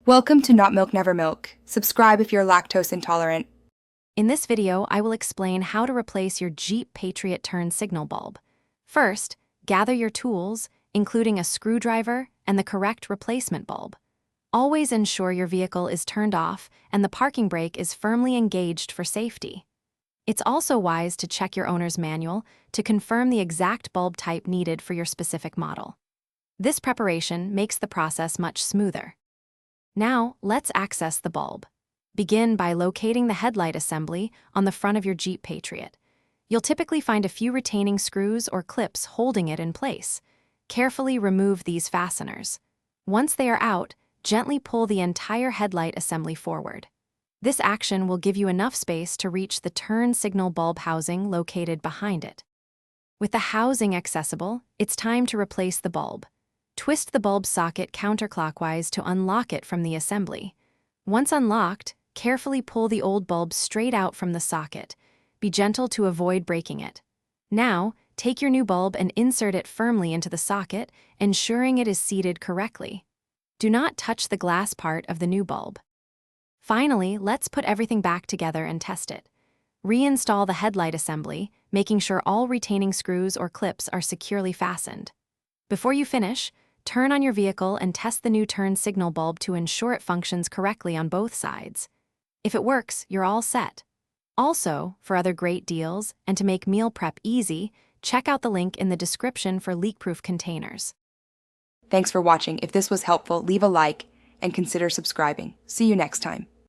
Welcome to Not Milk Never Milk. Subscribe if you're lactose intolerant. In this video, I will explain how to replace your Jeep Patriot turn signal bulb. First, gather your tools, including a screwdriver and the correct replacement bulb. Always ensure your vehicle is turned off and the parking brake is firmly engaged for safety. It's also wise to check your owner's manual to confirm the exact bulb type needed for your specific model. This preparation makes the process much smoother. Now, let's access the bulb. Begin by locating the headlight assembly on the front of your Jeep Patriot. You'll typically find a few retaining screws or clips holding it in place. Carefully remove these fasteners. Once they are out, gently pull the entire headlight assembly forward. This action will give you enough space to reach the turn signal bulb housing located behind it. With the housing accessible, it's time to replace the bulb. Twist the bulb socket counterclockwise to unlock it from the assembly. Once unlocked, carefully pull the old bulb straight out from the socket. Be gentle to avoid breaking it. Now, take your new bulb and insert it firmly into the socket, ensuring it is seated correctly. Do not touch the glass part of the new bulb. Finally, let's put everything back together and test it. Reinstall the headlight assembly, making sure all retaining screws or clips are securely fastened. Before you finish, turn on your vehicle and test the new turn signal bulb to ensure it functions correctly on both sides. If it works, you're all set. Also, for other great deals and to make meal prep easy, check out the link in the description for leak-proof containers. Thanks for watching. If this was helpful, leave a like and consider subscribing. See you next time.